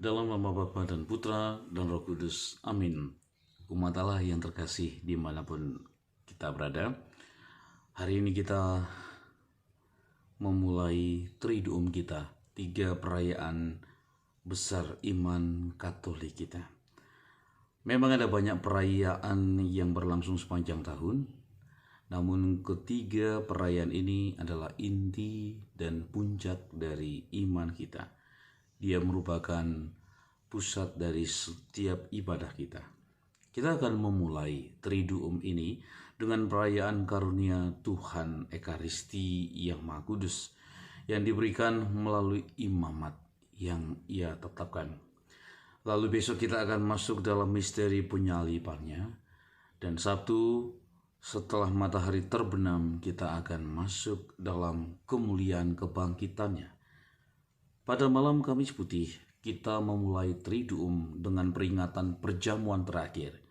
Dalam nama Bapa dan Putra dan Roh Kudus. Amin. Umat Allah yang terkasih dimanapun kita berada, hari ini kita memulai Triduum kita, 3 perayaan besar iman Katolik kita. Memang ada banyak perayaan yang berlangsung sepanjang tahun, namun ketiga perayaan ini adalah inti dan puncak dari iman kita. Dia merupakan pusat dari setiap ibadah kita. Kita akan memulai Triduum ini dengan perayaan karunia Tuhan Ekaristi yang Maha Kudus yang diberikan melalui imamat yang Ia tetapkan. Lalu besok kita akan masuk dalam misteri penyalipannya, dan Sabtu setelah matahari terbenam kita akan masuk dalam kemuliaan kebangkitannya. Pada malam Kamis Putih, kita memulai Triduum dengan peringatan perjamuan terakhir.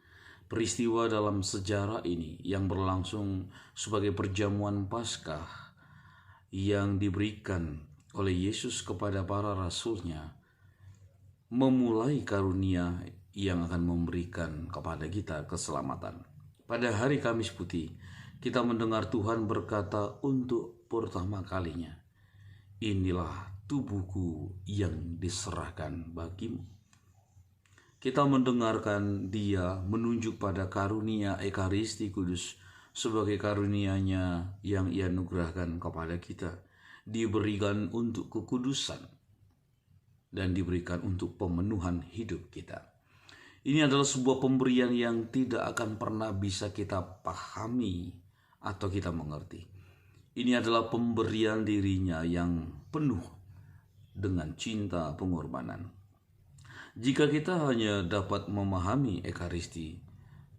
Peristiwa dalam sejarah ini yang berlangsung sebagai perjamuan Paskah yang diberikan oleh Yesus kepada para rasulnya, memulai karunia yang akan memberikan kepada kita keselamatan. Pada hari Kamis Putih, kita mendengar Tuhan berkata untuk pertama kalinya, "Inilah tubuhku yang diserahkan bagimu." Kita mendengarkan Dia menunjuk pada karunia Ekaristi Kudus sebagai karunia-Nya yang Ia anugerahkan kepada kita, diberikan untuk kekudusan dan diberikan untuk pemenuhan hidup kita. Ini adalah sebuah pemberian yang tidak akan pernah bisa kita pahami atau kita mengerti. Ini adalah pemberian dirinya yang penuh dengan cinta pengorbanan. Jika kita hanya dapat memahami Ekaristi,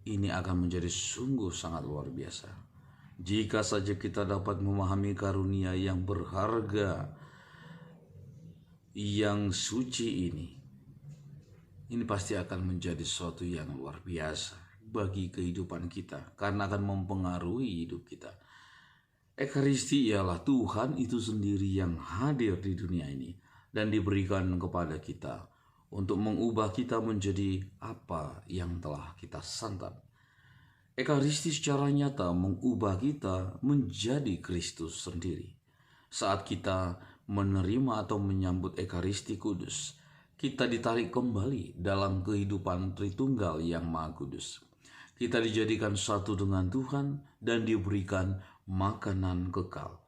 ini akan menjadi sungguh sangat luar biasa. Jika saja kita dapat memahami karunia yang berharga, yang suci ini pasti akan menjadi sesuatu yang luar biasa bagi kehidupan kita, karena akan mempengaruhi hidup kita. Ekaristi ialah Tuhan itu sendiri yang hadir di dunia ini dan diberikan kepada kita untuk mengubah kita menjadi apa yang telah kita santap. Ekaristi secara nyata mengubah kita menjadi Kristus sendiri. Saat kita menerima atau menyambut Ekaristi Kudus, kita ditarik kembali dalam kehidupan Tritunggal yang Maha Kudus. Kita dijadikan satu dengan Tuhan dan diberikan makanan kekal.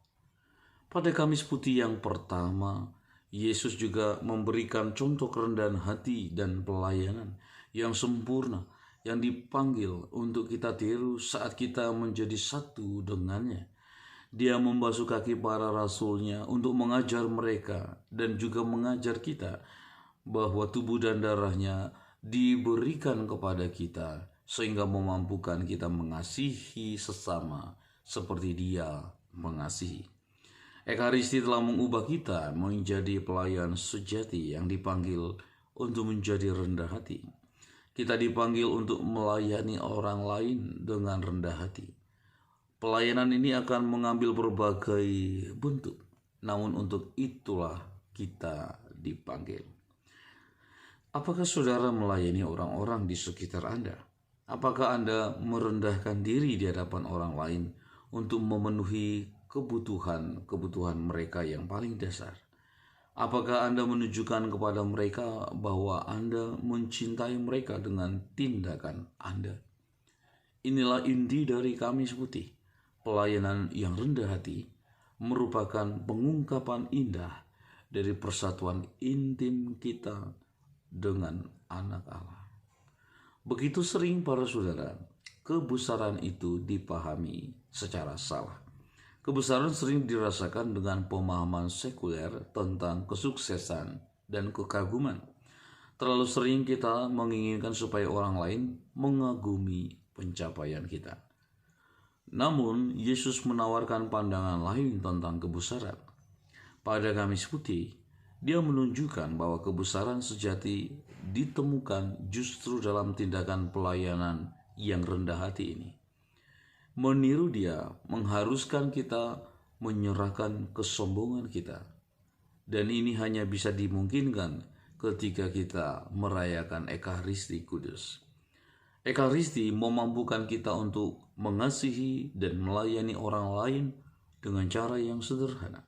Pada Kamis Putih yang pertama, Yesus juga memberikan contoh kerendahan hati dan pelayanan yang sempurna yang dipanggil untuk kita tiru saat kita menjadi satu dengannya. Dia membasuh kaki para rasulnya untuk mengajar mereka dan juga mengajar kita bahwa tubuh dan darahnya diberikan kepada kita sehingga memampukan kita mengasihi sesama seperti Dia mengasihi. Ekaristi telah mengubah kita menjadi pelayan sejati yang dipanggil untuk menjadi rendah hati. Kita dipanggil untuk melayani orang lain dengan rendah hati. Pelayanan ini akan mengambil berbagai bentuk, namun untuk itulah kita dipanggil. Apakah saudara melayani orang-orang di sekitar Anda? Apakah Anda merendahkan diri di hadapan orang lain untuk memenuhi kebutuhan mereka yang paling dasar? Apakah Anda menunjukkan kepada mereka bahwa Anda mencintai mereka dengan tindakan Anda? Inilah inti dari Kamis Putih. Pelayanan yang rendah hati merupakan pengungkapan indah dari persatuan intim kita dengan anak Allah. Begitu sering para saudara, kebesaran itu dipahami secara salah. Kebesaran sering dirasakan dengan pemahaman sekuler tentang kesuksesan dan kekaguman. Terlalu sering kita menginginkan supaya orang lain mengagumi pencapaian kita. Namun, Yesus menawarkan pandangan lain tentang kebesaran. Pada Kamis Putih, Dia menunjukkan bahwa kebesaran sejati ditemukan justru dalam tindakan pelayanan yang rendah hati ini. Meniru Dia mengharuskan kita menyerahkan kesombongan kita. Dan ini hanya bisa dimungkinkan ketika kita merayakan Ekaristi Kudus. Ekaristi memampukan kita untuk mengasihi dan melayani orang lain dengan cara yang sederhana.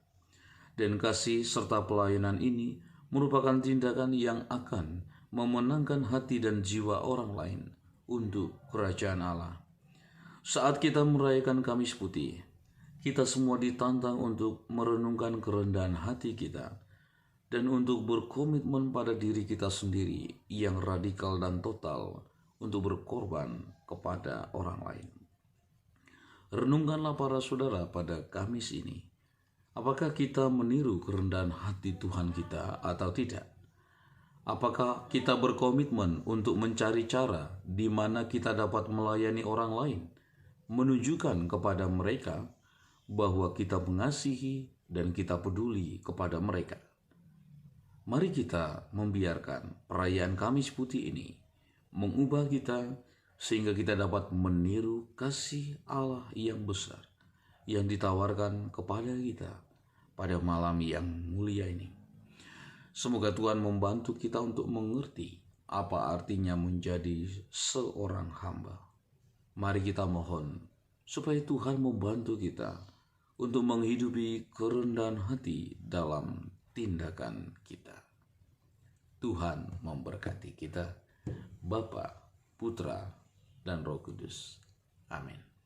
Dan kasih serta pelayanan ini merupakan tindakan yang akan memenangkan hati dan jiwa orang lain untuk kerajaan Allah. Saat kita merayakan Kamis Putih, kita semua ditantang untuk merenungkan kerendahan hati kita dan untuk berkomitmen pada diri kita sendiri yang radikal dan total untuk berkorban kepada orang lain. Renungkanlah para saudara pada Kamis ini. Apakah kita meniru kerendahan hati Tuhan kita atau tidak? Apakah kita berkomitmen untuk mencari cara di mana kita dapat melayani orang lain, menunjukkan kepada mereka bahwa kita mengasihi dan kita peduli kepada mereka? Mari kita membiarkan perayaan Kamis Putih ini mengubah kita sehingga kita dapat meniru kasih Allah yang besar yang ditawarkan kepada kita pada malam yang mulia ini. Semoga Tuhan membantu kita untuk mengerti apa artinya menjadi seorang hamba. Mari kita mohon supaya Tuhan membantu kita untuk menghidupi kerendahan hati dalam tindakan kita. Tuhan memberkati kita, Bapa, Putra, dan Roh Kudus. Amin.